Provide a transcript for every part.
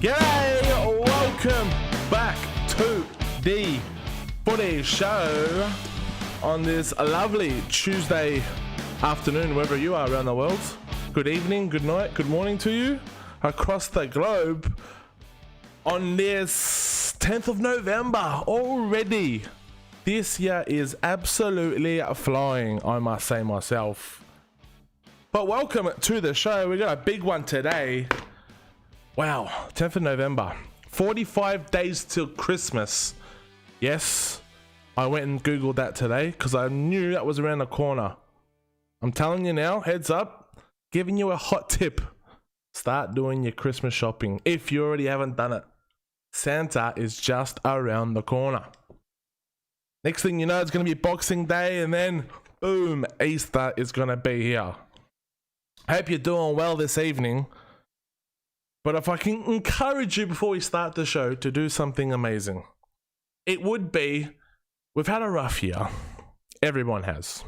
G'day, welcome back to the Footy Show on this lovely Tuesday afternoon, wherever you are around the world. Good evening, good night, good morning to you across the globe on this 10th of November already. This year is absolutely flying, I must say myself. But welcome to the show. We got a big one today. Wow, 10th of November, 45 days till Christmas. Yes, I went and Googled that today because I knew that was around the corner. I'm telling you now, heads up, giving you a hot tip. Start doing your Christmas shopping if you already haven't done it. Santa is just around the corner. Next thing you know, it's going to be Boxing Day, and then boom, Easter is going to be here. I hope you're doing well this evening. But if I can encourage you before we start the show to do something amazing, it would be, we've had a rough year. Everyone has.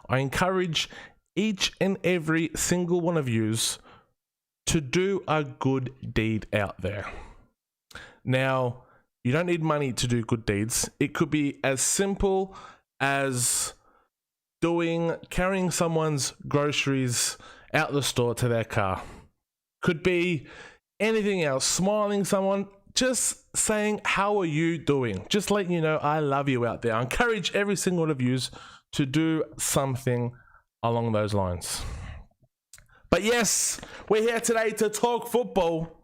I encourage each and every single one of yous to do a good deed out there. Now, you don't need money to do good deeds. It could be as simple as carrying someone's groceries out the store to their car. Could be anything else, smiling someone, just saying, how are you doing? Just letting you know I love you out there. I encourage every single one of you to do something along those lines. But yes, we're here today to talk football.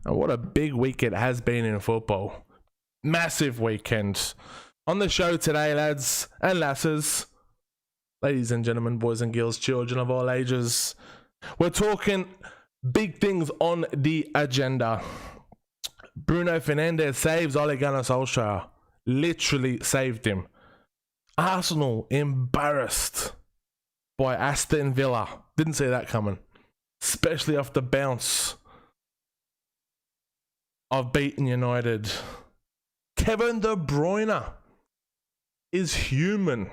And what a big week it has been in football. Massive weekend. On the show today, lads and lasses, ladies and gentlemen, boys and girls, children of all ages, we're talking big things on the agenda. Bruno Fernandes saves Ole Gunnar Solskjaer. Literally saved him. Arsenal embarrassed by Aston Villa. Didn't see that coming. Especially off the bounce of beaten United. Kevin DeBruyne is human.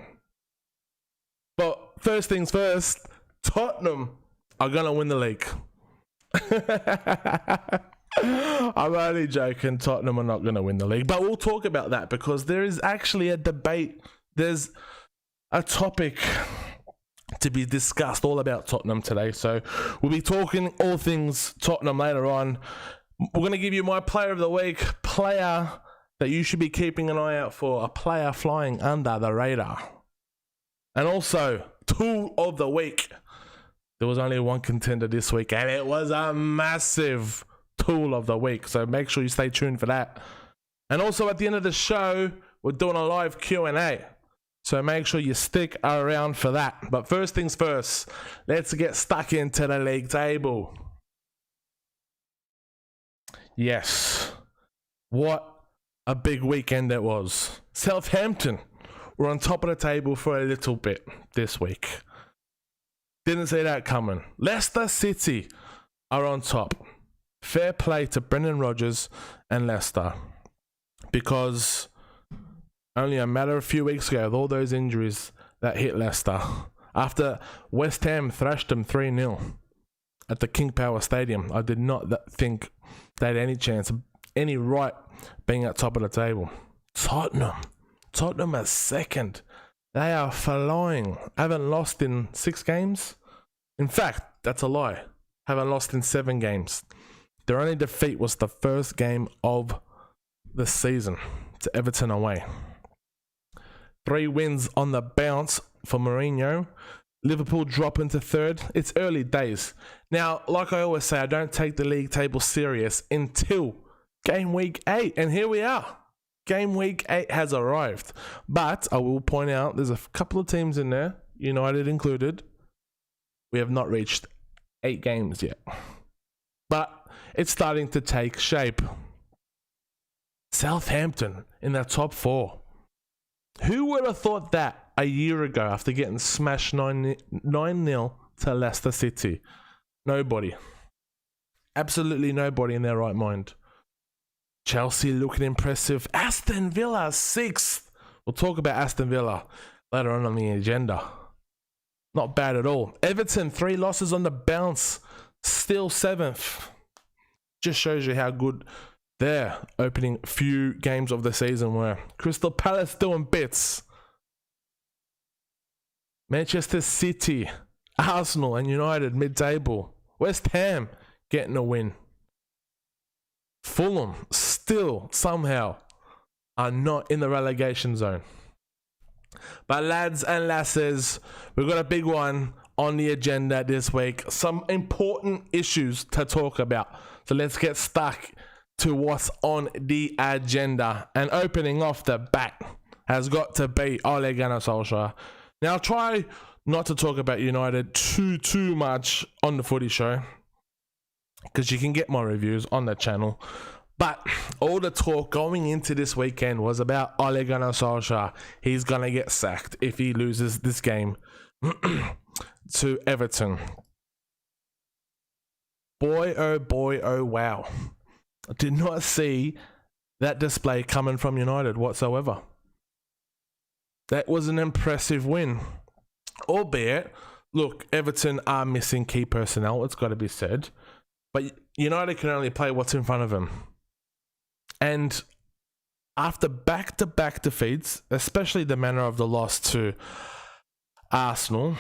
But first things first, Tottenham are going to win the league. I'm only joking. Tottenham are not going to win the league, but we'll talk about that because there is actually a debate. There's a topic to be discussed all about Tottenham today, so we'll be talking all things Tottenham later on. We're going to give you my player of the week, player that you should be keeping an eye out for, a player flying under the radar, and also tool of the week. There was only one contender this week, and it was a massive tool of the week. So make sure you stay tuned for that. And also at the end of the show, we're doing a live Q&A. So make sure you stick around for that. But first things first, let's get stuck into the league table. Yes. What a big weekend it was. Southampton were on top of the table for a little bit this week. Didn't see that coming. Leicester City are on top. Fair play to Brendan Rodgers and Leicester. Because only a matter of a few weeks ago, with all those injuries that hit Leicester, after West Ham thrashed them 3-0 at the King Power Stadium, I did not think they had any chance, any right being at top of the table. Tottenham are second. They are flying. Haven't lost in 6 games. In fact, that's a lie. Haven't lost in 7 games. Their only defeat was the first game of the season to Everton away. 3 wins on the bounce for Mourinho. Liverpool drop into 3rd. It's early days. Now, like I always say, I don't take the league table serious until game week 8. And here we are. Game week 8 has arrived. But I will point out there's a couple of teams in there, United included. We have not reached 8 games yet. But it's starting to take shape. Southampton in the top 4. Who would have thought that a year ago after getting smashed 9-0 to Leicester City? Nobody. Absolutely nobody in their right mind. Chelsea looking impressive. Aston Villa 6th. We'll talk about Aston Villa later on the agenda. Not bad at all. Everton 3 losses on the bounce. Still 7th. Just shows you how good their opening few games of the season were. Crystal Palace doing bits. Manchester City, Arsenal and United mid-table. West Ham getting a win. Fulham still somehow are not in the relegation zone. But lads and lasses, we've got a big one on the agenda this week. Some important issues to talk about. So let's get stuck to what's on the agenda. And opening off the bat has got to be Ole Gunnar Solskjaer. Now, I'll try not to talk about United too much on the Footy Show, because you can get my reviews on the channel. But all the talk going into this weekend was about Ole Gunnar Solskjaer. He's going to get sacked if he loses this game to Everton. Boy, oh wow. I did not see that display coming from United whatsoever. That was an impressive win. Albeit, look, Everton are missing key personnel, it's got to be said. But United can only play what's in front of them. And after back-to-back defeats, especially the manner of the loss to Arsenal,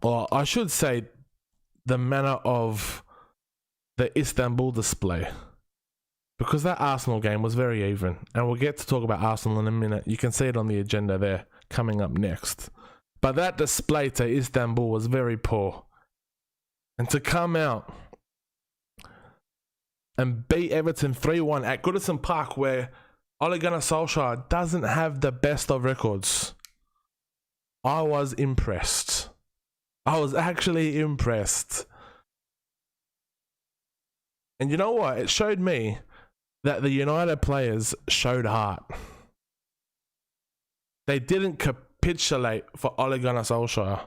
or I should say the manner of the Istanbul display, because that Arsenal game was very even, and we'll get to talk about Arsenal in a minute. You can see it on the agenda there coming up next. But that display to Istanbul was very poor. And to come out and beat Everton 3-1 at Goodison Park, where Ole Gunnar Solskjaer doesn't have the best of records, I was impressed. I was actually impressed. And you know what? It showed me that the United players showed heart. They didn't capitulate for Ole Gunnar Solskjaer.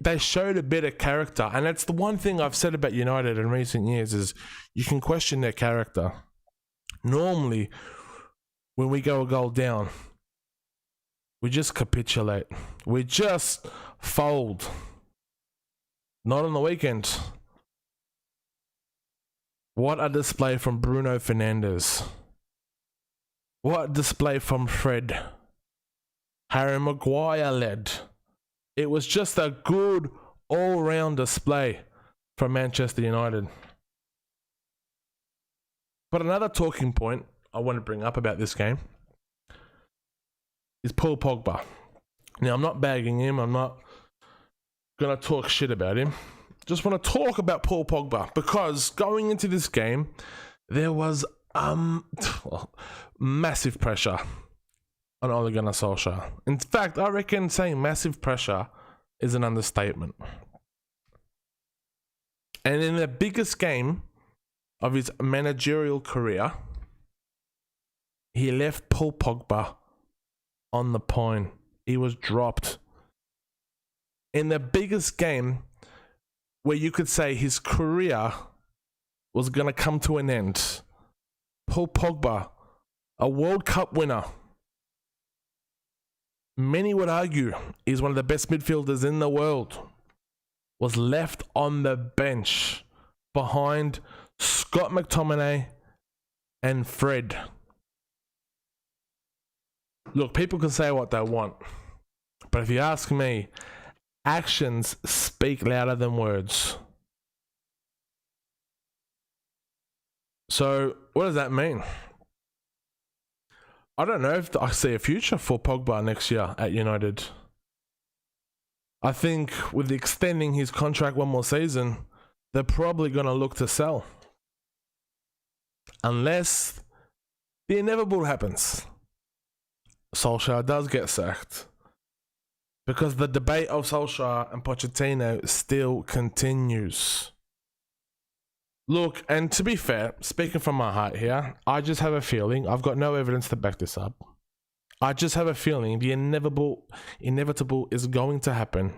They showed a bit of character, and that's the one thing I've said about United in recent years is you can question their character. Normally, when we go a goal down, we just capitulate. We just fold. Not on the weekend. What a display from Bruno Fernandes. What a display from Fred. Harry Maguire led. It was just a good all-round display from Manchester United. But another talking point I want to bring up about this game is Paul Pogba. Now, I'm not bagging him. I'm not going to talk shit about him. Just want to talk about Paul Pogba, because going into this game, there was massive pressure on Ole Gunnar Solskjaer. In fact, I reckon saying massive pressure is an understatement. And in the biggest game of his managerial career, he left Paul Pogba on the pine. He was dropped. In the biggest game where you could say his career was going to come to an end, Paul Pogba, a World Cup winner, many would argue is one of the best midfielders in the world, was left on the bench behind Scott McTominay and Fred. Look, people can say what they want, but if you ask me, actions speak louder than words. So, what does that mean? I don't know if I see a future for Pogba next year at United. I think with extending his contract one more season, they're probably going to look to sell. Unless the inevitable happens. Solskjaer does get sacked. Because the debate of Solskjaer and Pochettino still continues. Look, and to be fair, speaking from my heart here, I just have a feeling, I've got no evidence to back this up. I just have a feeling the inevitable is going to happen,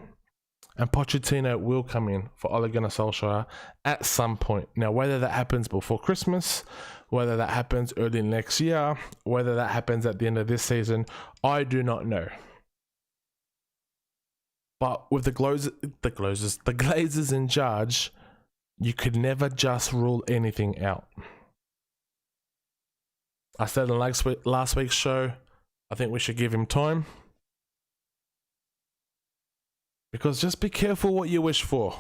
and Pochettino will come in for Ole Gunnar Solskjaer at some point. Now, whether that happens before Christmas, whether that happens early next year, whether that happens at the end of this season, I do not know. But with the Glazers in charge, you could never just rule anything out. I said in last week's show, I think we should give him time. Because just be careful what you wish for.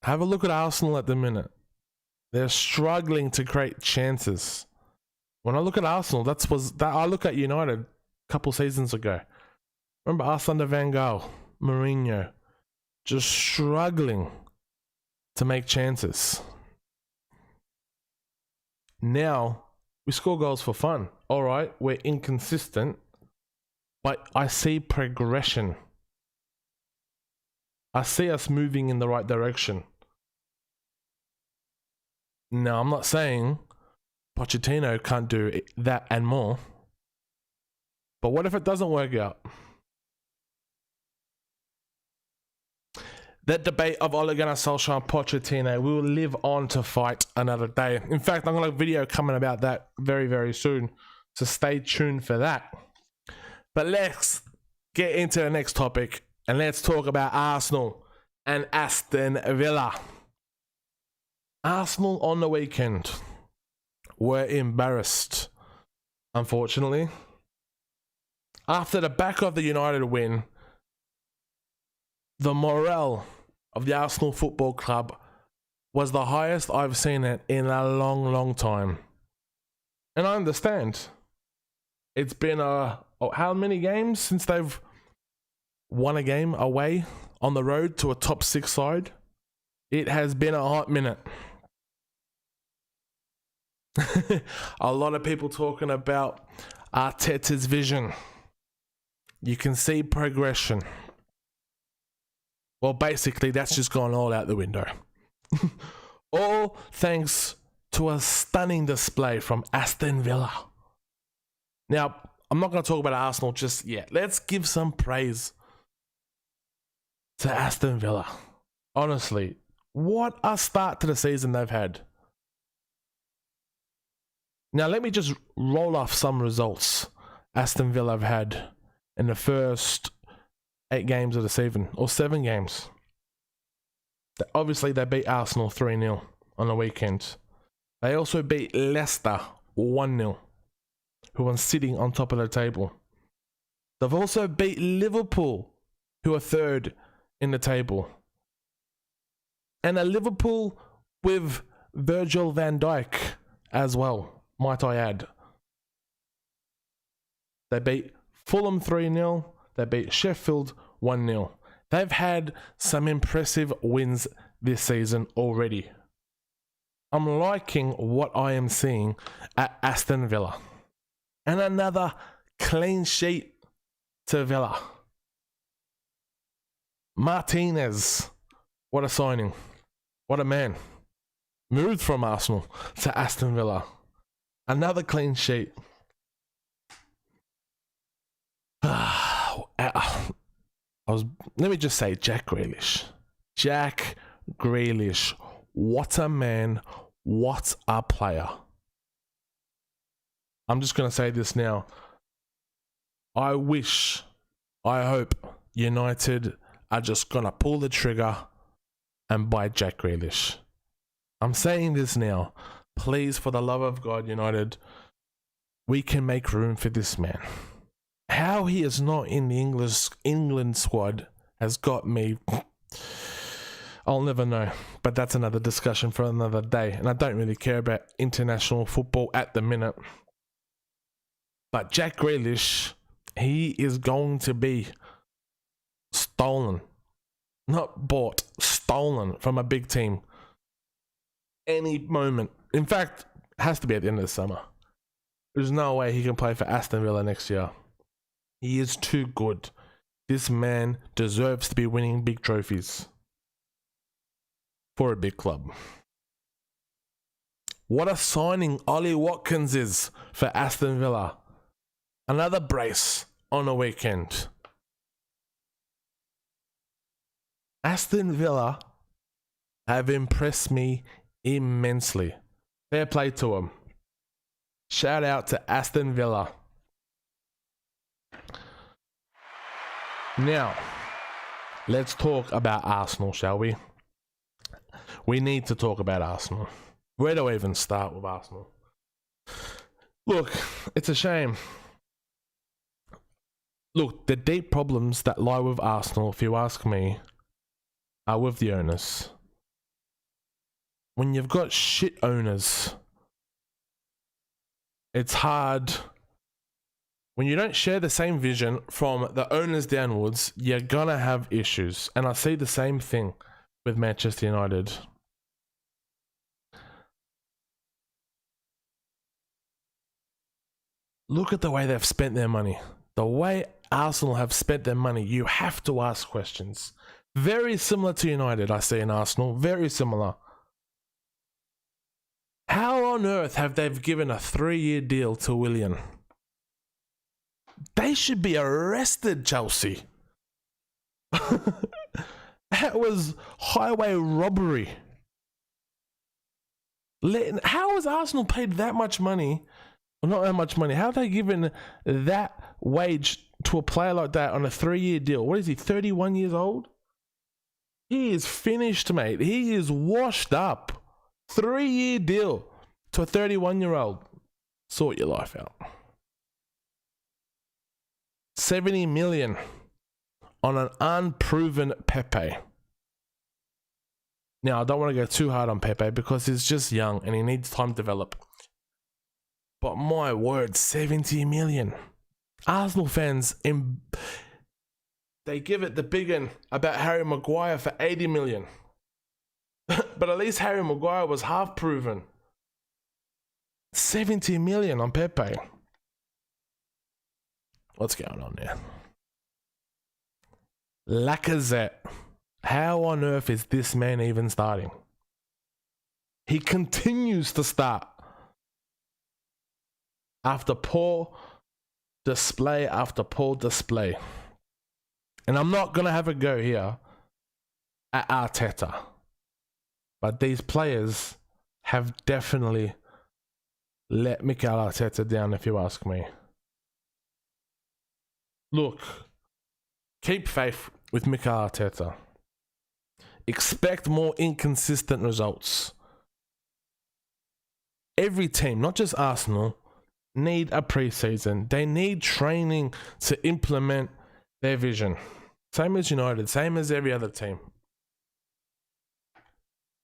Have a look at Arsenal at the minute. They're struggling to create chances. When I look at Arsenal, I look at United a couple seasons ago. Remember us under Van Gaal, Mourinho, just struggling to make chances. Now, we score goals for fun. All right, we're inconsistent, but I see progression. I see us moving in the right direction. Now, I'm not saying Pochettino can't do that and more, but what if it doesn't work out? That debate of Ole Gunnar Solskjaer and Pochettino will live on to fight another day. In fact, I'm going to have a video coming about that very, very soon, so stay tuned for that. But let's get into the next topic, and let's talk about Arsenal and Aston Villa. Arsenal on the weekend were embarrassed, unfortunately. After the back of the United win, the morale of the Arsenal Football Club was the highest I've seen it in a long, long time. And I understand. It's been how many games since they've won a game away on the road to a top 6 side? It has been a hot minute. A lot of people talking about Arteta's vision. You can see progression. Well, basically, that's just gone all out the window. All thanks to a stunning display from Aston Villa. Now, I'm not going to talk about Arsenal just yet. Let's give some praise to Aston Villa. Honestly, what a start to the season they've had. Now, let me just roll off some results Aston Villa have had in the first 8 games of the season, or 7 games. Obviously, they beat Arsenal 3-0 on the weekend. They also beat Leicester 1-0, who are sitting on top of the table. They've also beat Liverpool, who are 3rd in the table. And a Liverpool with Virgil van Dijk as well, might I add. They beat Fulham 3-0. They beat Sheffield 1-0. They've had some impressive wins this season already. I'm liking what I am seeing at Aston Villa. And another clean sheet to Villa. Martinez, what a signing. What a man. Moved from Arsenal to Aston Villa. Another clean sheet. Let me just say, Jack Grealish. Jack Grealish. What a man. What a player. I'm just going to say this now. I hope United are just going to pull the trigger and buy Jack Grealish. I'm saying this now. Please, for the love of God, United, we can make room for this man. How he is not in the England squad has got me. I'll never know. But that's another discussion for another day. And I don't really care about international football at the minute. But Jack Grealish, he is going to be stolen. Not bought, stolen from a big team. Any moment. In fact, it has to be at the end of the summer. There's no way he can play for Aston Villa next year. He is too good. This man deserves to be winning big trophies for a big club. What a signing Ollie Watkins is for Aston Villa. Another brace on a weekend. Aston Villa have impressed me immensely. Fair play to them. Shout out to Aston Villa. Now, let's talk about Arsenal, shall we? we need to talk about Arsenal. Where do I even start with Arsenal? Look, it's a shame. Look, the deep problems that lie with Arsenal, if you ask me, are with the owners. When you've got shit owners, it's hard. When you don't share the same vision from the owners downwards, you're gonna have issues. And I see the same thing with Manchester United. Look at the way they've spent their money. The way Arsenal have spent their money, you have to ask questions. Very similar to United, I see in Arsenal. Very similar. How on earth have they given a 3-year deal to Willian? They should be arrested, Chelsea. That was highway robbery. How has Arsenal paid that much money? Well, not that much money. How have they given that wage to a player like that on a 3-year deal? What is he, 31 years old? He is finished, mate. He is washed up. 3-year deal to a 31-year-old. Sort your life out. 70 million on an unproven Pepe. Now, I don't want to go too hard on Pepe because he's just young and he needs time to develop. But my word, 70 million. Arsenal fans, they give it the big one about Harry Maguire for 80 million. But at least Harry Maguire was half proven. 70 million on Pepe. What's going on there? Lacazette. How on earth is this man even starting? He continues to start. After poor display after poor display. And I'm not going to have a go here at Arteta. But these players have definitely let Mikel Arteta down, if you ask me. Look, keep faith with Mikel Arteta. Expect more inconsistent results. Every team, not just Arsenal, need a pre-season. They need training to implement their vision. Same as United, same as every other team.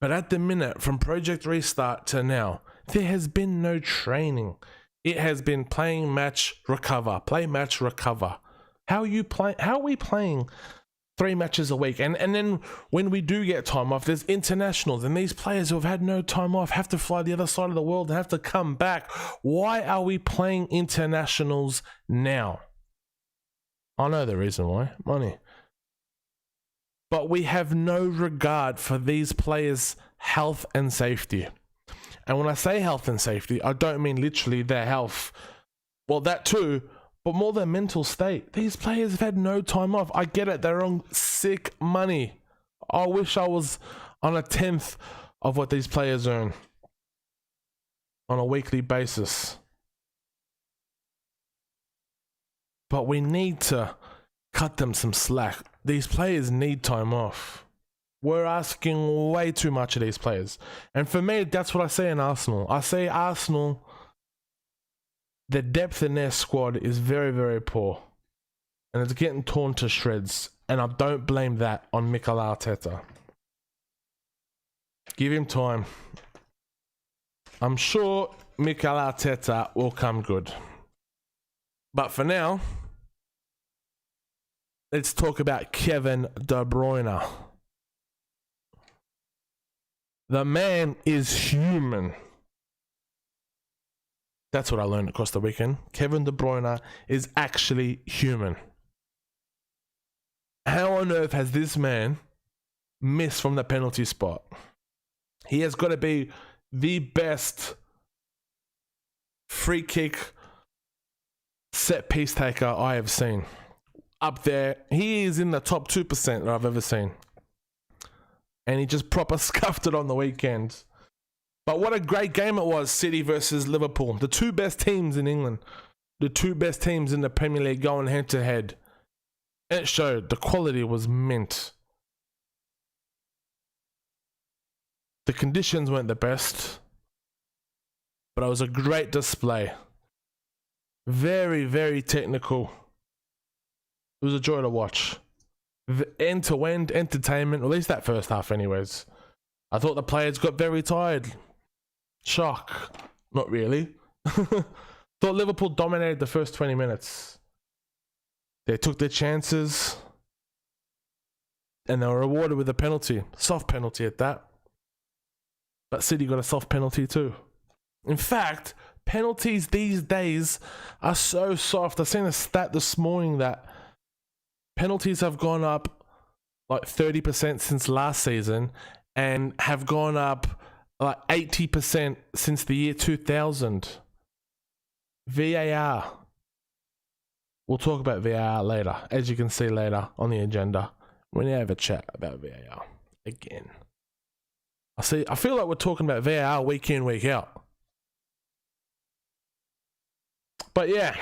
But at the minute, from Project Restart to now, there has been no training. It has been playing, match, recover. Play, match, recover. How are we playing 3 matches a week? And then when we do get time off, there's internationals, and these players who have had no time off have to fly the other side of the world and have to come back. Why are we playing internationals now? I know the reason why. Money. But we have no regard for these players' health and safety. And when I say health and safety, I don't mean literally their health. Well, that too, but more their mental state. These players have had no time off. I get it, they're on sick money. I wish I was on 1/10 of what these players earn on a weekly basis. But we need to cut them some slack. These players need time off. We're asking way too much of these players. And for me, that's what I say in Arsenal. I say Arsenal, the depth in their squad is very, very poor. And it's getting torn to shreds. And I don't blame that on Mikel Arteta. Give him time. I'm sure Mikel Arteta will come good. But for now, let's talk about Kevin DeBruyne. The man is human. That's what I learned across the weekend. Kevin De Bruyne is actually human. How on earth has this man missed from the penalty spot? He has got to be the best free kick set piece taker I have seen. Up there, he is in the top 2% that I've ever seen. And he just proper scuffed it on the weekend. But what a great game it was, City versus Liverpool. The 2 best teams in England. The 2 best teams in the Premier League going head to head. And it showed. The quality was mint. The conditions weren't the best, but it was a great display. Very, very technical. It was a joy to watch. End-to-end entertainment, at least that first half anyways. I thought the players got very tired. Shock. Not really. Thought Liverpool dominated the first 20 minutes. They took their chances, and they were rewarded with a penalty. Soft penalty at that. But City got a soft penalty too. In fact, penalties these days are so soft. I've seen a stat this morning that penalties have gone up like 30% since last season and have gone up like 80% since the year 2000. VAR. We'll talk about VAR later, as you can see later on the agenda. We're going to have a chat about VAR again. I feel like we're talking about VAR week in, week out. But yeah,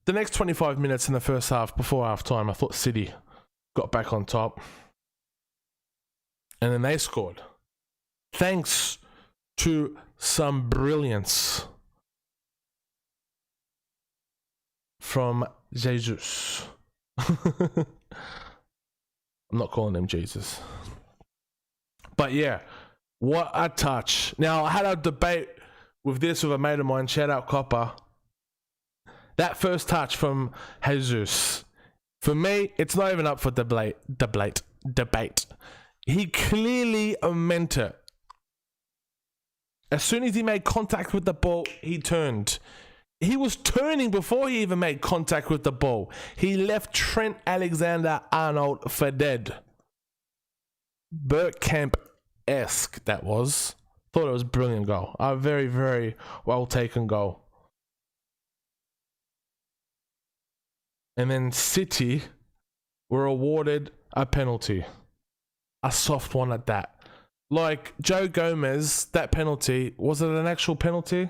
the next 25 minutes in the first half, before half time, I thought City got back on top. And then they scored. Thanks to some brilliance from Jesus. I'm not calling him Jesus. But yeah, what a touch. Now, I had a debate with a mate of mine, shout out Copper. That first touch from Jesus, for me, it's not even up for debate. He clearly meant it. As soon as he made contact with the ball, he turned. He was turning before he even made contact with the ball. He left Trent Alexander-Arnold for dead. Bergkamp-esque, that was. Thought it was a brilliant goal. A very, very well taken goal. And then City were awarded a penalty. A soft one at that. Like Joe Gomez, that penalty, was it an actual penalty?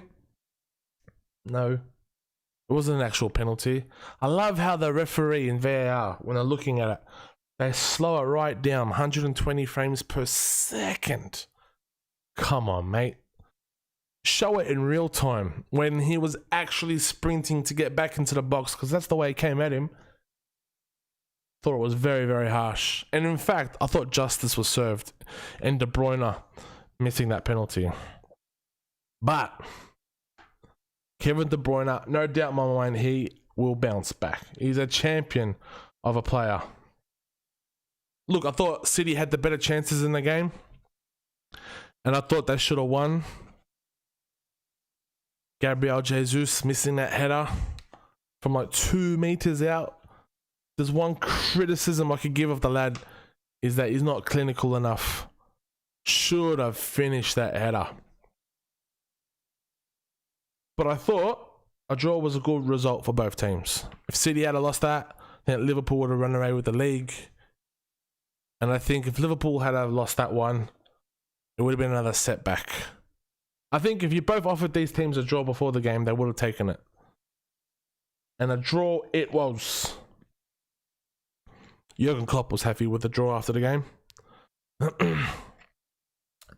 No. It wasn't an actual penalty. I love how the referee in VAR, when they're looking at it, they slow it right down, 120 frames per second. Come on, mate. Show it in real time when he was actually sprinting to get back into the box, because that's the way it came at him. Thought it was very, very harsh. And in fact, I thought justice was served and DeBruyne missing that penalty. But Kevin De Bruyne, no doubt in my mind, he will bounce back. He's a champion of a player. Look, I thought City had the better chances in the game, and I thought they should have won. Gabriel Jesus missing that header from like 2 meters out. There's one criticism I could give of the lad, is that he's not clinical enough. Should have finished that header. But I thought a draw was a good result for both teams. If City had lost that, then Liverpool would have run away with the league. And I think if Liverpool had lost that one, it would have been another setback. I think if you both offered these teams a draw before the game, they would have taken it. And a draw it was. Jurgen Klopp was happy with the draw after the game.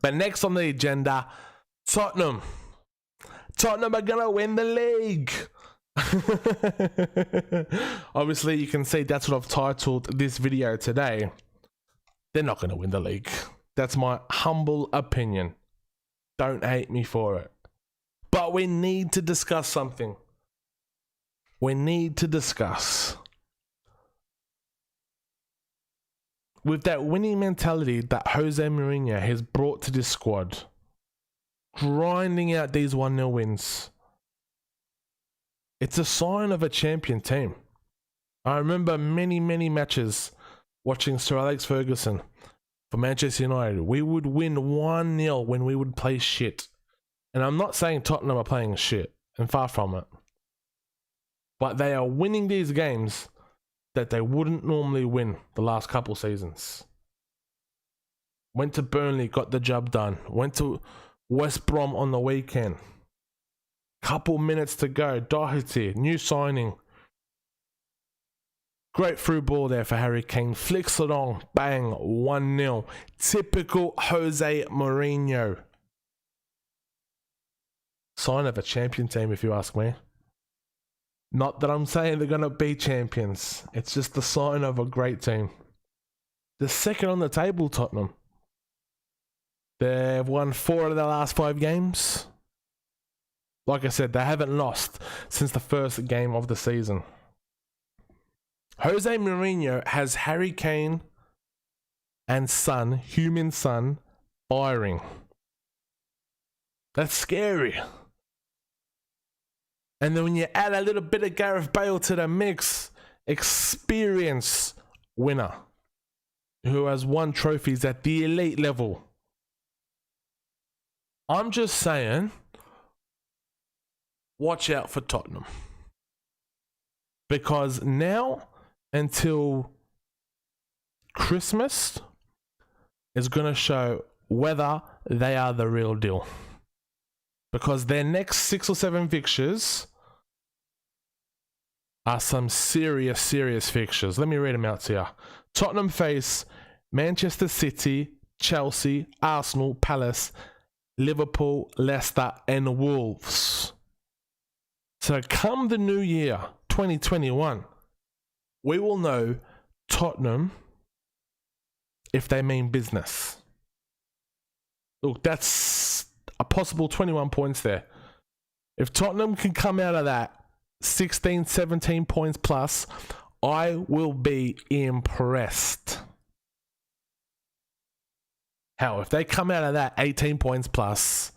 But next on the agenda, Tottenham. Tottenham are going to win the league. Obviously, you can see that's what I've titled this video today. They're not going to win the league. That's my humble opinion. Don't hate me for it. But we need to discuss something. We need to discuss. With that winning mentality that Jose Mourinho has brought to this squad, grinding out these 1-0 wins, it's a sign of a champion team. I remember many, many matches watching Sir Alex Ferguson for Manchester United. We would win 1-0 when we would play shit. And I'm not saying Tottenham are playing shit, and far from it. But they are winning these games that they wouldn't normally win the last couple seasons. Went to Burnley, got the job done. Went to West Brom on the weekend. Couple minutes to go. Doherty, new signing. Great through ball there for Harry Kane. Flicks it on. Bang. 1-0. Typical Jose Mourinho. Sign of a champion team, if you ask me. Not that I'm saying they're going to be champions. It's just the sign of a great team. The second on the table, Tottenham. They've won 4 of their last 5 games. Like I said, they haven't lost since the first game of the season. Jose Mourinho has Harry Kane and Son, human Son, firing. That's scary. And then when you add a little bit of Gareth Bale to the mix, experienced winner who has won trophies at the elite level. I'm just saying, watch out for Tottenham. Because now until Christmas is going to show whether they are the real deal. Because their next 6 or 7 fixtures are some serious fixtures. Let me read them out to you. Tottenham face Manchester City, Chelsea, Arsenal, Palace, Liverpool, Leicester, and Wolves. So come the new year, 2021, we will know Tottenham if they mean business. Look, that's a possible 21 points there. If Tottenham can come out of that 16, 17 points plus, I will be impressed. Hell, if they come out of that 18 points plus,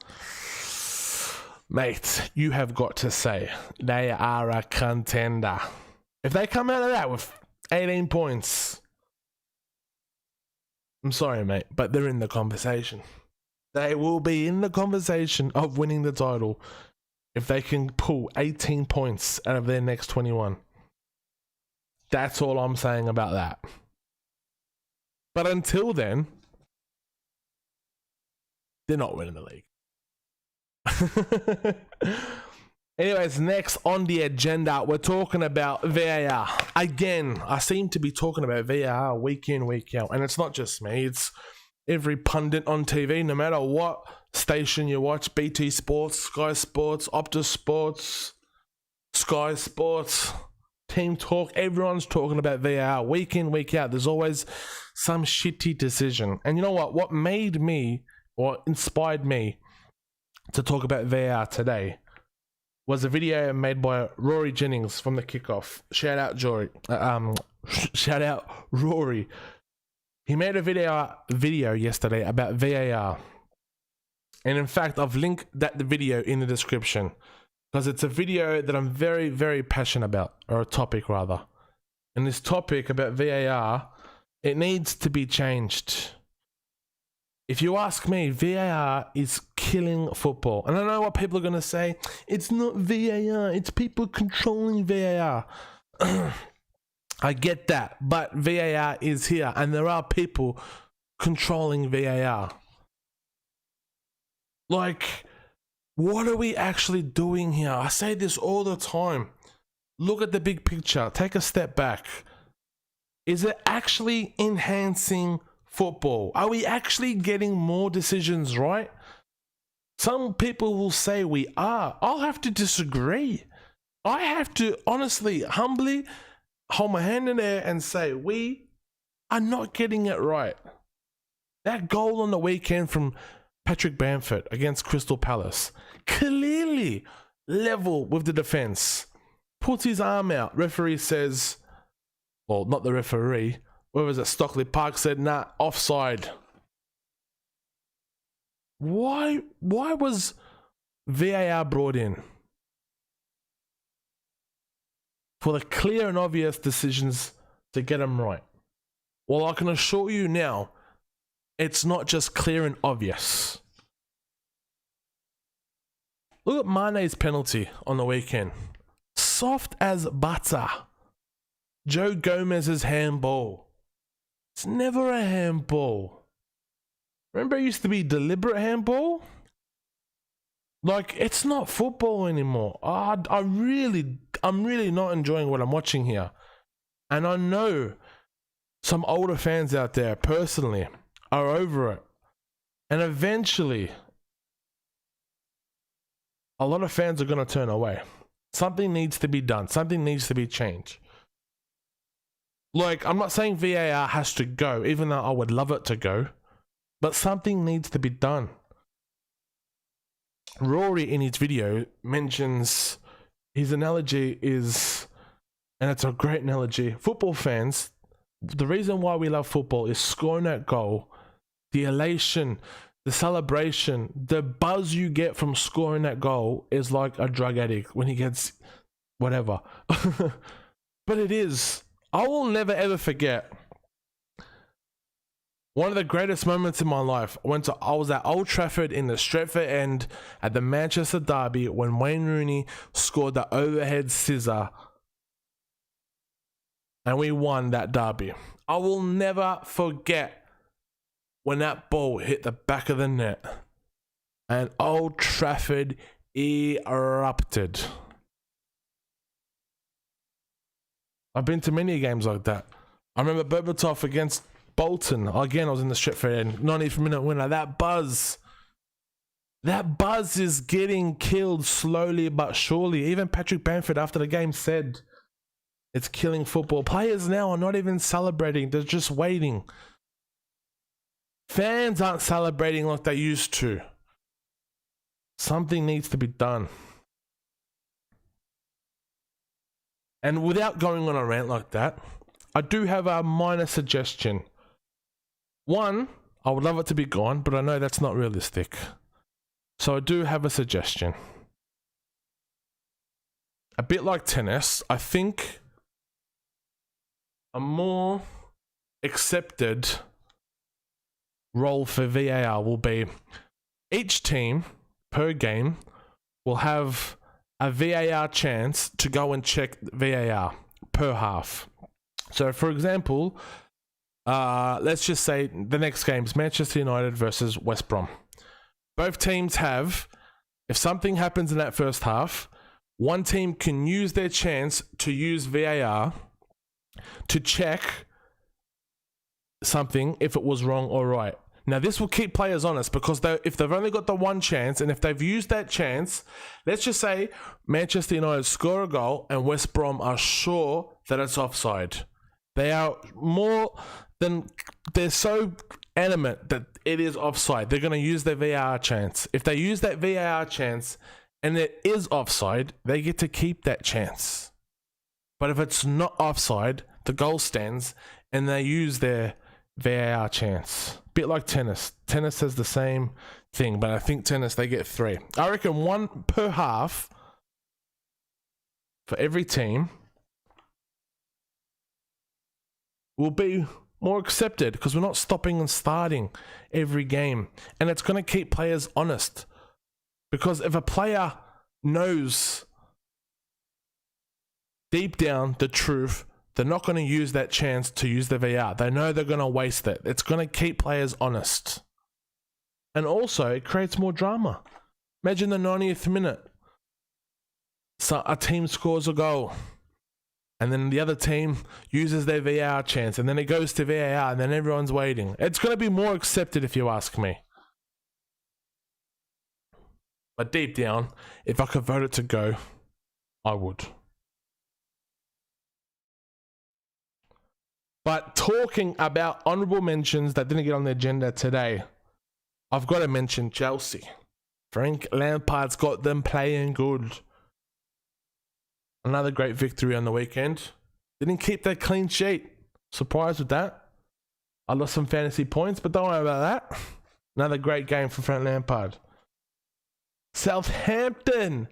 mate, you have got to say they are a contender. If they come out of that with 18 points, I'm sorry, mate, but they're in the conversation. They will be in the conversation of winning the title if they can pull 18 points out of their next 21. That's all I'm saying about that. But until then, they're not winning the league. Anyways, next on the agenda, we're talking about VAR. Again, I seem to be talking about VAR week in, week out. And it's not just me. It's every pundit on TV, no matter what station you watch. BT Sports, Sky Sports, Optus Sports, Sky Sports, Team Talk. Everyone's talking about VAR week in, week out. There's always some shitty decision. And you know what? What made me, or inspired me to talk about VAR today was a video made by Rory Jennings from the Kickoff. Shout out Rory. He made a video yesterday about VAR. And in fact, I've linked the video in the description because it's a video that I'm very passionate about, or a topic rather. And this topic about VAR, it needs to be changed. If you ask me, VAR is killing football. And I know what people are going to say. It's not VAR. It's people controlling VAR. I get that. But VAR is here. And there are people controlling VAR. Like, what are we actually doing here? I say this all the time. Look at the big picture. Take a step back. Is it actually enhancing football? Are we actually getting more decisions right? Some people will say we are. I'll have to disagree. I have to honestly, humbly hold my hand in the air and say we are not getting it right. That goal on the weekend from Patrick Bamford against Crystal Palace, clearly level with the defence. Puts his arm out. Referee says, well, not the referee, where was it? Stockley Park said, nah, offside. Why was VAR brought in? For the clear and obvious decisions to get them right. Well, I can assure you now, it's not just clear and obvious. Look at Mane's penalty on the weekend. Soft as butter. Joe Gomez's handball. It's never a handball. Remember it used to be deliberate handball? Like, it's not football anymore. I'm really not enjoying what I'm watching here. And I know some older fans out there, personally, are over it. And eventually, a lot of fans are going to turn away. Something needs to be done. Something needs to be changed. Like, I'm not saying VAR has to go, even though I would love it to go. But something needs to be done. Rory, in his video, mentions his analogy is, and it's a great analogy, football fans, the reason why we love football is scoring that goal, the elation, the celebration, the buzz you get from scoring that goal is like a drug addict when he gets whatever. But it is. I will never ever forget one of the greatest moments in my life. I was at Old Trafford in the Stretford End at the Manchester Derby when Wayne Rooney scored the overhead scissor and we won that derby. I will never forget when that ball hit the back of the net and Old Trafford erupted. I've been to many games like that. I remember Berbatov against Bolton. Again, I was in the Stretford End, 90th minute winner. That buzz is getting killed slowly but surely. Even Patrick Bamford after the game said it's killing football. Players now are not even celebrating. They're just waiting. Fans aren't celebrating like they used to. Something needs to be done. And without going on a rant like that, I do have a minor suggestion. One, I would love it to be gone, but I know that's not realistic. So I do have a suggestion. A bit like tennis, I think a more accepted role for VAR will be each team per game will have a VAR chance to go and check VAR per half. So for example, let's just say the next game is Manchester United versus West Brom. Both teams have, if something happens in that first half, one team can use their chance to use VAR to check something if it was wrong or right. Now, this will keep players honest because if they've only got the one chance and if they've used that chance, let's just say Manchester United score a goal and West Brom are sure that it's offside. They are they're so adamant that it is offside. They're going to use their VAR chance. If they use that VAR chance and it is offside, they get to keep that chance. But if it's not offside, the goal stands and they use their VAR chance. Bit like tennis. Tennis has the same thing, but I think tennis, they get 3. I reckon 1 per half for every team will be more accepted because we're not stopping and starting every game. And it's going to keep players honest. Because if a player knows deep down the truth, they're not going to use that chance to use the VR. They know they're going to waste it. It's going to keep players honest. And also, it creates more drama. Imagine the 90th minute. So a team scores a goal. And then the other team uses their VAR chance. And then it goes to VAR and then everyone's waiting. It's going to be more accepted if you ask me. But deep down, if I could vote it to go, I would. But talking about honourable mentions that didn't get on the agenda today, I've got to mention Chelsea. Frank Lampard's got them playing good. Another great victory on the weekend. Didn't keep that clean sheet. Surprised with that. I lost some fantasy points, but don't worry about that. Another great game for Frank Lampard. Southampton.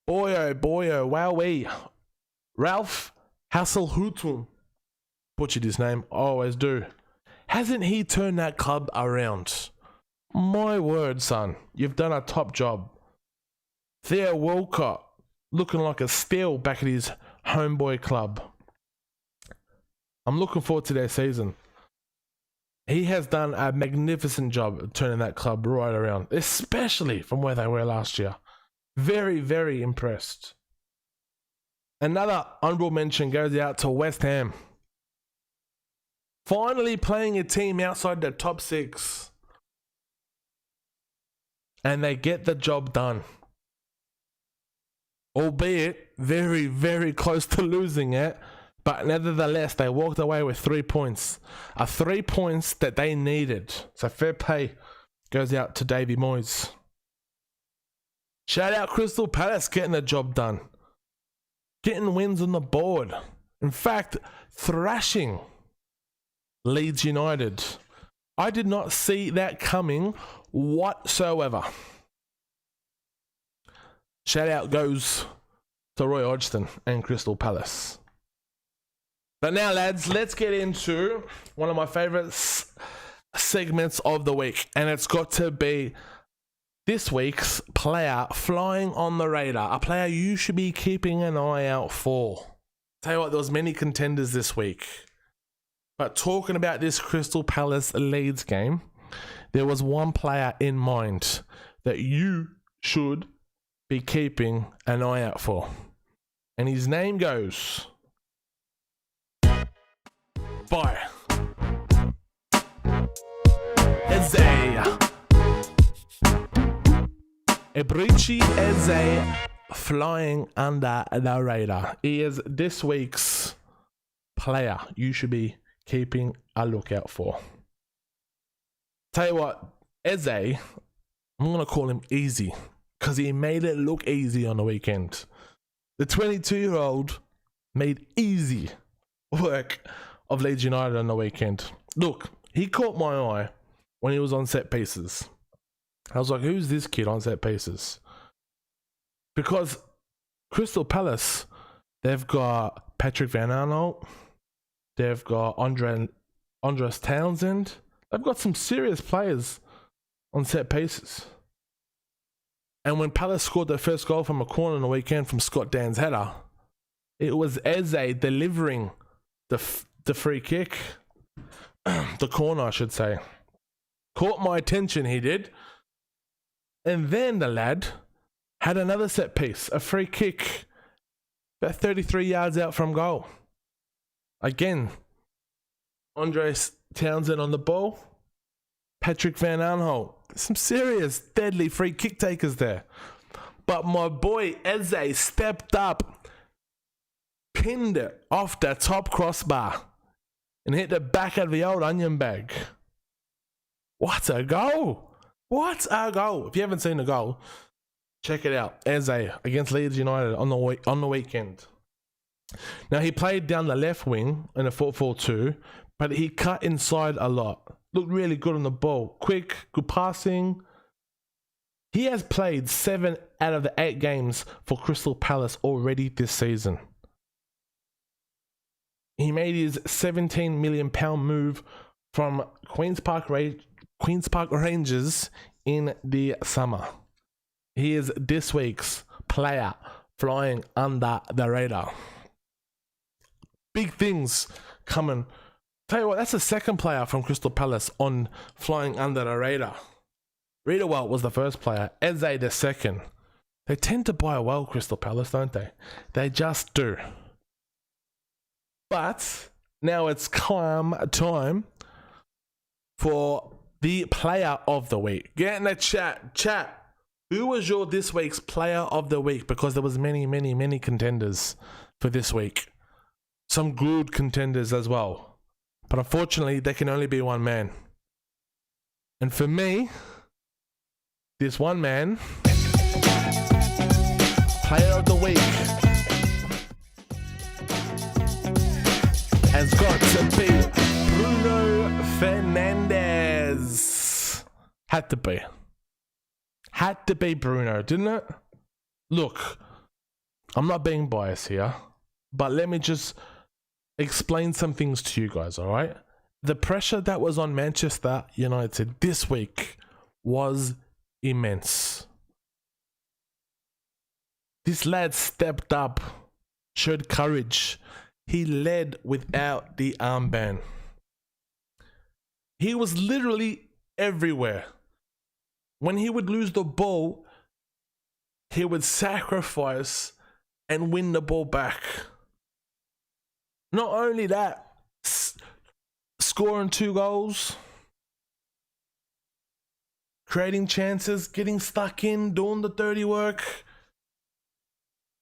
Boy, oh wowee. Ralph Hasenhüttl. Butchered his name, I always do. Hasn't he turned that club around? My word, son. You've done a top job. Theo Walcott, looking like a steal back at his homeboy club. I'm looking forward to their season. He has done a magnificent job of turning that club right around, especially from where they were last year. Very, very impressed. Another honourable mention goes out to West Ham. Finally playing a team outside the top 6. And they get the job done. Albeit very, very close to losing it. But nevertheless, they walked away with 3 points. 3 points that they needed. So fair play goes out to Davy Moyes. Shout out Crystal Palace getting the job done. Getting wins on the board. In fact, thrashing Leeds United. I did not see that coming whatsoever. Shout out goes to Roy Hodgson and Crystal Palace. But now, lads, let's get into one of my favourite segments of the week. And it's got to be this week's player flying on the radar. A player you should be keeping an eye out for. Tell you what, there was many contenders this week. But talking about this Crystal Palace Leeds game, there was one player in mind that you should be keeping an eye out for. And his name goes by Eberechi Eze, flying under the radar. He is this week's player you should be keeping a lookout for. Tell you what, Eze, I'm going to call him easy because he made it look easy on the weekend. The 22-year-old made easy work of Leeds United on the weekend. Look, he caught my eye when he was on set pieces. I was like, who's this kid on set pieces? Because Crystal Palace, they've got Patrick Van Aanholt, they've got Andres Townsend. They've got some serious players on set pieces. And when Palace scored their first goal from a corner on the weekend from Scott Dan's header, it was Eze delivering the free kick. The corner, I should say. Caught my attention, he did. And then the lad had another set piece, a free kick, about 33 yards out from goal. Again, Andres Townsend on the ball, Patrick Van Aanholt. Some serious, deadly free kick takers there. But my boy Eze stepped up, pinned it off the top crossbar, and hit the back of the old onion bag. What a goal! What a goal! If you haven't seen the goal, check it out. Eze against Leeds United on the weekend. Now, he played down the left wing in a 4-4-2, but he cut inside a lot. Looked really good on the ball. Quick, good passing. He has played 7 out of the 8 games for Crystal Palace already this season. He made his £17 million move from Queen's Park Rangers in the summer. He is this week's player flying under the radar. Big things coming. Tell you what, that's the second player from Crystal Palace on flying under the radar. Riedewald was the first player, Eze the second. They tend to buy well, Crystal Palace, don't they? They just do. But now it's time for the player of the week. Get in the chat. Who was your this week's player of the week? Because there was many contenders for this week. Some good contenders as well. But unfortunately, there can only be one man. And for me, this one man, player of the week, has got to be Bruno Fernandes. Had to be Bruno, didn't it? Look, I'm not being biased here, but let me just explain some things to you guys, all right? The pressure that was on Manchester United this week was immense. This lad stepped up, showed courage. He led without the armband. He was literally everywhere. When he would lose the ball, he would sacrifice and win the ball back. Not only that, scoring 2 goals, creating chances, getting stuck in, doing the dirty work,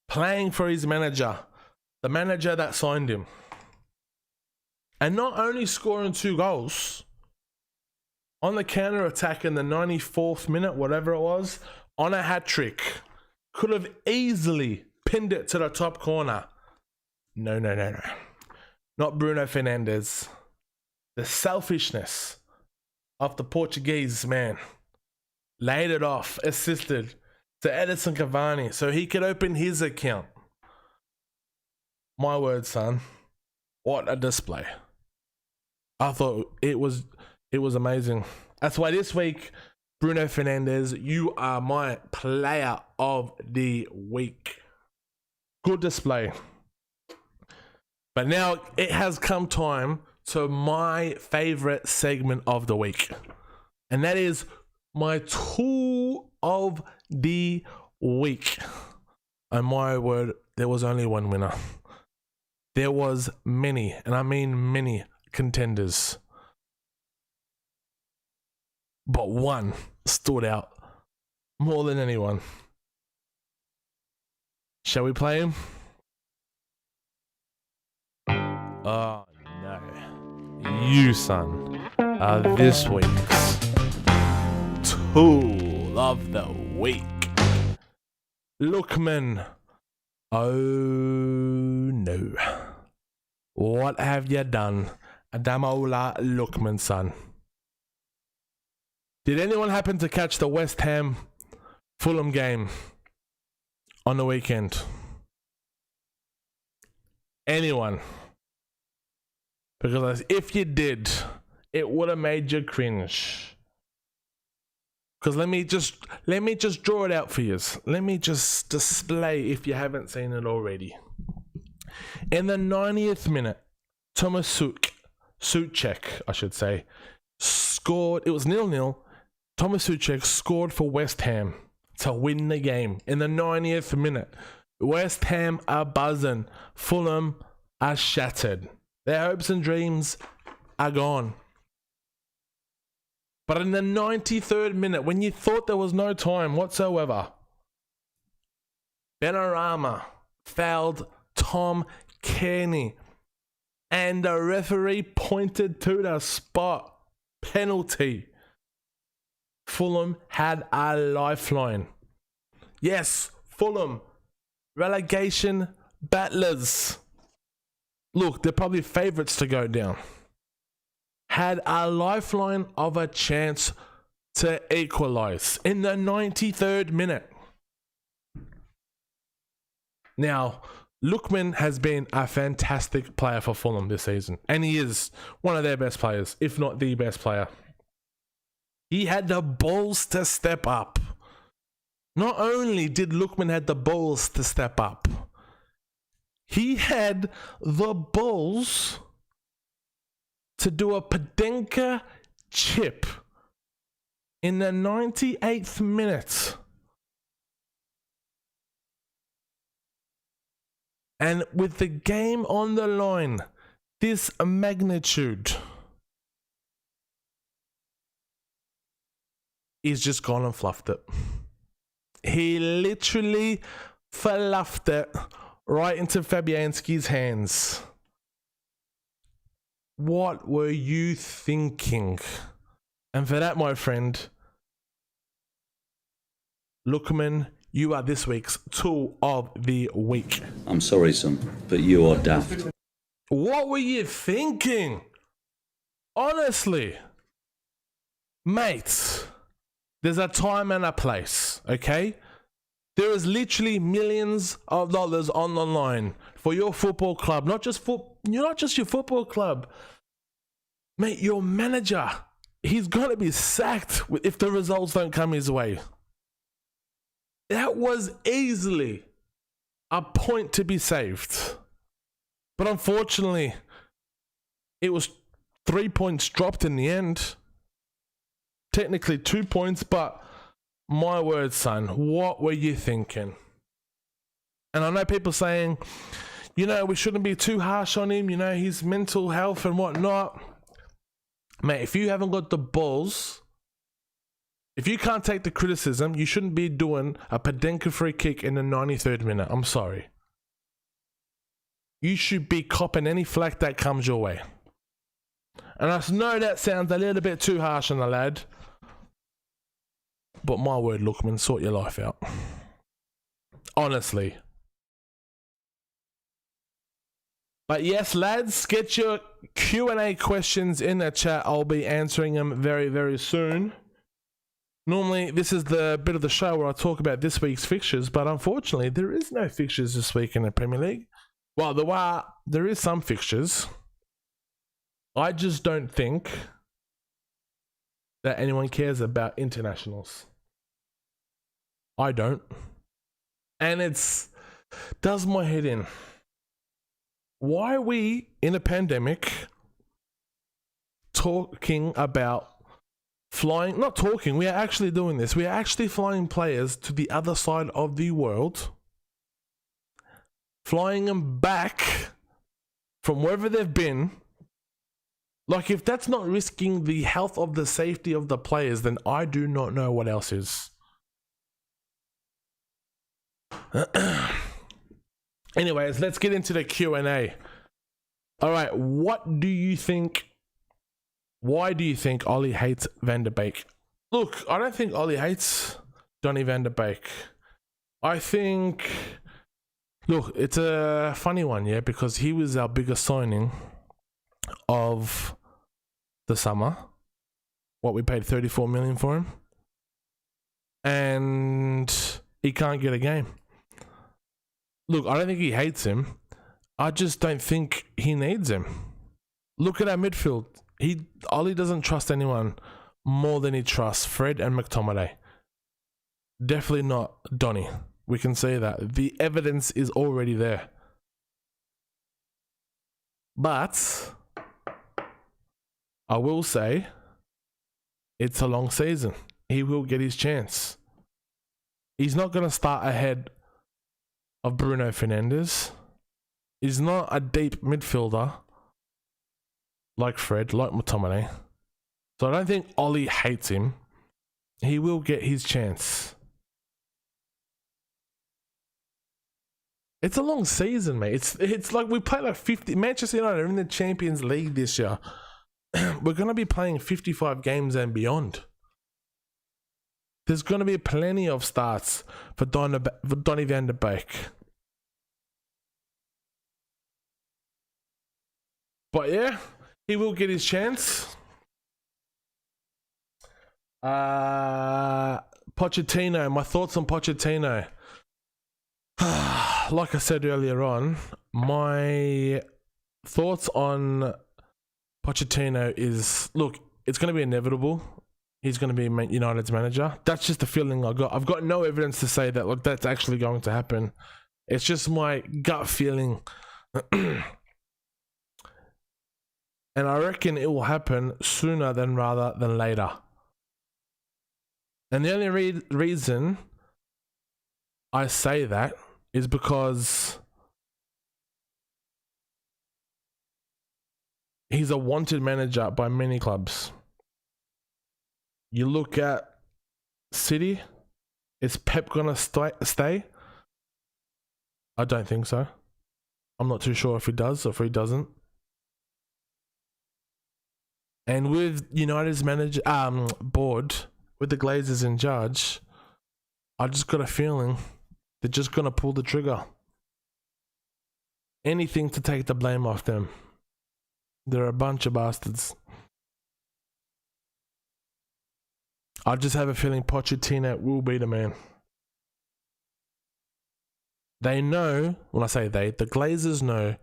playing for his manager, the manager that signed him. And not only scoring 2 goals, on the counter-attack in the 94th minute, whatever it was, on a hat-trick. Could have easily pinned it to the top corner. No. Not Bruno Fernandes. The selfishness of the Portuguese man. Laid it off, assisted to Edison Cavani so he could open his account. My word, son. What a display. I thought it was amazing. That's why this week, Bruno Fernandes, you are my player of the week. Good display. But now it has come time to my favorite segment of the week. And that is my tool of the week. And my word, there was only one winner. There was many, and I mean many contenders. But one stood out more than anyone. Shall we play him? Oh no. You, son, are this week's tool of the week. Lookman. Oh no. What have you done, Adamola Lookman, son? Did anyone happen to catch the West Ham Fulham game on the weekend? Anyone? Because if you did, it would have made you cringe. Because let me just draw it out for you. Let me just display if you haven't seen it already. In the 90th minute, Thomas Souček, I should say, scored. It was 0-0. Thomas Souček scored for West Ham to win the game in the 90th minute. West Ham are buzzing. Fulham are shattered. Their hopes and dreams are gone. But in the 93rd minute, when you thought there was no time whatsoever, Benrahma fouled Tom Cairney and the referee pointed to the spot. Penalty. Fulham had a lifeline. Yes, Fulham, relegation battlers. Look, they're probably favourites to go down. Had a lifeline of a chance to equalise in the 93rd minute. Now, Lookman has been a fantastic player for Fulham this season, and he is one of their best players, if not the best player. He had the balls to step up. Not only did Lookman have the balls to step up, he had the balls to do a Padenka chip in the 98th minute. And with the game on the line, this magnitude, he's just gone and fluffed it. He literally fluffed it right into Fabianski's hands. What were you thinking? And for that, my friend, Lookman, you are this week's tool of the week. I'm sorry, son, but you are daft. What were you thinking? Honestly, mates, there's a time and a place, okay? There is literally millions of dollars on the line for your football club, not just your football club. Mate, your manager, he's going to be sacked if the results don't come his way. That was easily a point to be saved. But unfortunately, it was 3 points dropped in the end. Technically 2 points, but my word, son, what were you thinking? And I know people saying, you know, we shouldn't be too harsh on him, you know, his mental health and whatnot. Mate, if you haven't got the balls, if you can't take the criticism, you shouldn't be doing a Padenka free kick in the 93rd minute. I'm sorry. You should be copping any flack that comes your way. And I know that sounds a little bit too harsh on the lad. But my word, Lookman, sort your life out. Honestly. But yes, lads, get your Q&A questions in the chat. I'll be answering them very, very soon. Normally, this is the bit of the show where I talk about this week's fixtures, but unfortunately, there is no fixtures this week in the Premier League. Well, there is some fixtures. I just don't think that anyone cares about internationals. I don't. And does my head in. Why are we, in a pandemic, talking about flying, not talking, we are actually doing this. We are actually flying players to the other side of the world, flying them back from wherever they've been. Like, if that's not risking the health of the safety of the players, then I do not know what else is. Anyways, let's get into the Q&A. All right, what do you think? Why do you think Ollie hates Van der Beek? Look, I don't think Ollie hates Donny Van der Beek. I think, look, it's a funny one, yeah, because he was our biggest signing of the summer. What, we paid 34 million for him? And he can't get a game. Look, I don't think he hates him. I just don't think he needs him. Look at our midfield. Ollie doesn't trust anyone more than he trusts Fred and McTominay. Definitely not Donny. We can say that. The evidence is already there. But I will say it's a long season. He will get his chance. He's not going to start ahead of Bruno Fernandes. He's not a deep midfielder like Fred, like McTominay. So I don't think Ollie hates him. He will get his chance. It's a long season, mate. It's like we play like 50. Manchester United are in the Champions League this year. We're going to be playing 55 games and beyond. There's going to be plenty of starts for Donny Van der Beek. But yeah, he will get his chance. Pochettino, my thoughts on Pochettino. Like I said earlier on, my thoughts on Pochettino is, look, it's going to be inevitable. He's going to be United's manager. That's just the feeling I got. I've got no evidence to say that, look, that's actually going to happen. It's just my gut feeling. And I reckon it will happen sooner rather than later. And the only reason I say that is because he's a wanted manager by many clubs. You look at City, is Pep going to stay? I don't think so. I'm not too sure if he does or if he doesn't. And with United's board, with the Glazers in charge, I just got a feeling they're just going to pull the trigger. Anything to take the blame off them. They're a bunch of bastards. I just have a feeling Pochettino will be the man. They know, when I say they, the Glazers know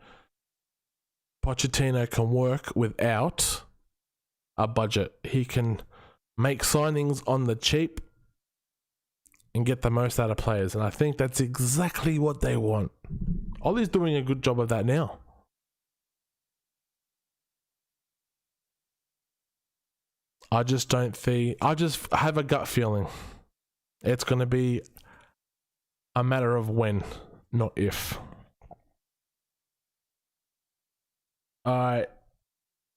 Pochettino can work without a budget. He can make signings on the cheap and get the most out of players. And I think that's exactly what they want. Ollie's doing a good job of that now. I just have a gut feeling it's going to be a matter of when. not if. Alright.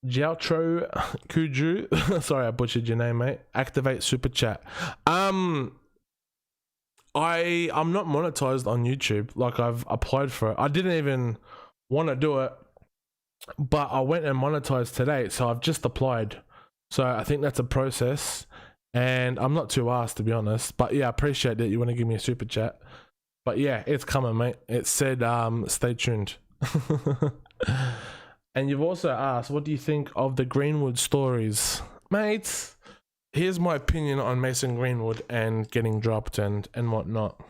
Jiaotro Kuju. Sorry, I butchered your name, mate. Activate super chat. I'm not monetized on YouTube. Like, I've applied for it. I didn't even want to do it, but I went and monetized today, so I've just applied. So I think that's a process, and I'm not too arsed, to be honest. But yeah, I appreciate that you want to give me a super chat. But yeah, it's coming, mate. It said stay tuned. And you've also asked, what do you think of the Greenwood stories? Mate, here's my opinion on Mason Greenwood and getting dropped and whatnot.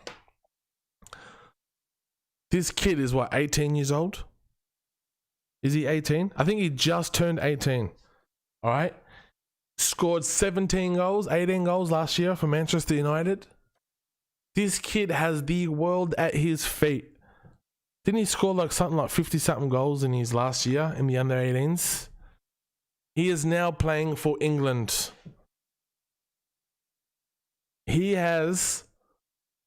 This kid is what, 18 years old? Is he 18? I think he just turned 18. All right. Scored 17 goals, 18 goals last year for Manchester United. This kid has the world at his feet. Didn't he score like something like 50-something goals in his last year in the under-18s? He is now playing for England. He has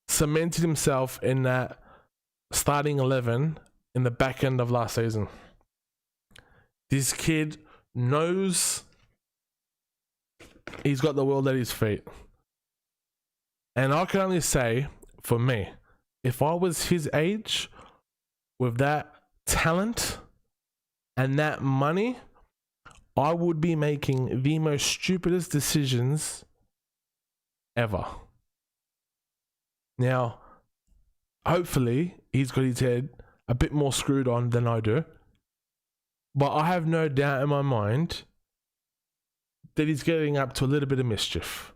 cemented himself in that starting 11 in the back end of last season. This kid knows he's got the world at his feet. And I can only say, for me, if I was his age, with that talent and that money, I would be making the most stupidest decisions ever. Now, hopefully, he's got his head a bit more screwed on than I do. But I have no doubt in my mind that he's getting up to a little bit of mischief.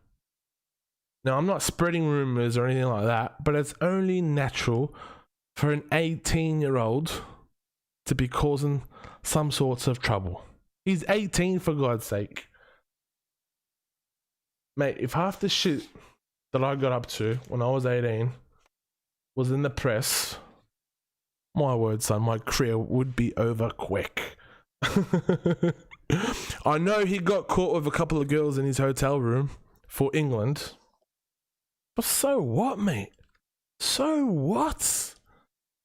Now, I'm not spreading rumors or anything like that, but it's only natural for an 18-year-old to be causing some sorts of trouble. He's 18, for God's sake. Mate, if half the shit that I got up to when I was 18 was in the press, my word, son, my career would be over quick. I know he got caught with a couple of girls in his hotel room for England. But so what, mate? So what?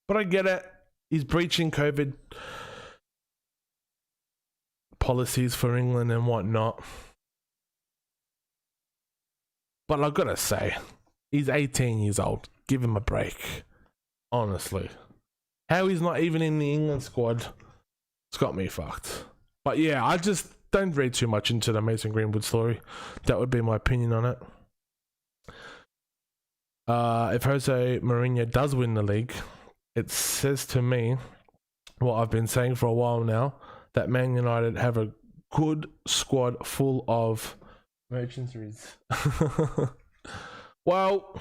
But I get it. He's breaching COVID policies for England and whatnot. But I've got to say, he's 18 years old. Give him a break. Honestly. How he's not even in the England squad, it's got me fucked. But yeah, I just don't read too much into the Mason Greenwood story. That would be my opinion on it. If Jose Mourinho does win the league, it says to me what I've been saying for a while now, that Man United have a good squad full of mercenaries. Well,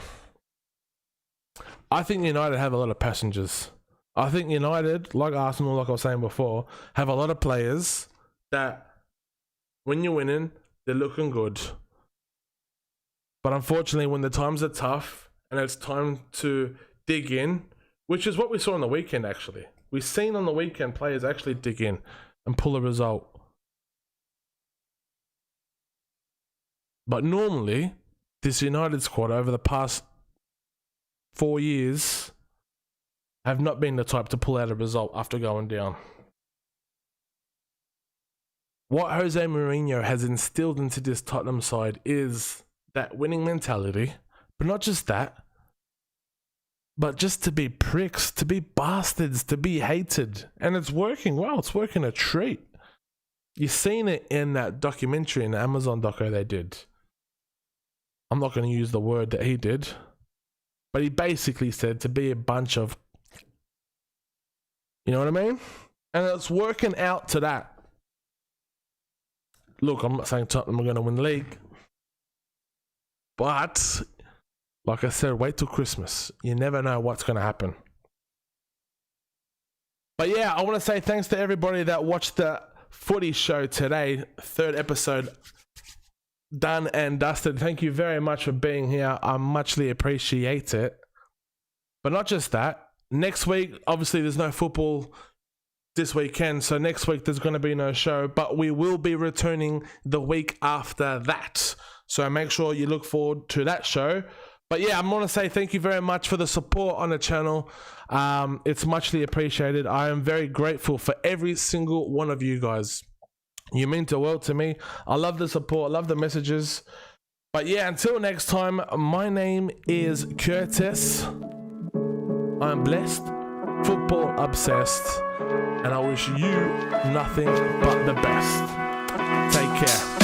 I think United have a lot of passengers. I think United, like Arsenal, like I was saying before, have a lot of players that when you're winning, they're looking good. But unfortunately, when the times are tough and it's time to dig in, which is what we saw on the weekend, actually. We've seen on the weekend players actually dig in and pull a result. But normally, this United squad over the past 4 years have not been the type to pull out a result after going down. What Jose Mourinho has instilled into this Tottenham side is that winning mentality, but not just that, but just to be pricks, to be bastards, to be hated. And it's working well. It's working a treat. You've seen it in that documentary, in the Amazon doco they did. I'm not going to use the word that he did, but he basically said to be a bunch of, you know what I mean? And it's working out to that. Look, I'm not saying Tottenham are going to win the league, but like I said, wait till Christmas. You never know what's going to happen. But yeah, I want to say thanks to everybody that watched the Footy Show today. 3rd episode done and dusted. Thank you very much for being here. I muchly appreciate it. But not just that. Next week, obviously, there's no football this weekend. So next week, there's going to be no show. But we will be returning the week after that. So make sure you look forward to that show. But yeah, I want to say thank you very much for the support on the channel. It's muchly appreciated. I am very grateful for every single one of you guys. You mean the world to me. I love the support, I love the messages. But yeah, until next time, my name is Curtis. I'm blessed, football obsessed, and I wish you nothing but the best. Take care.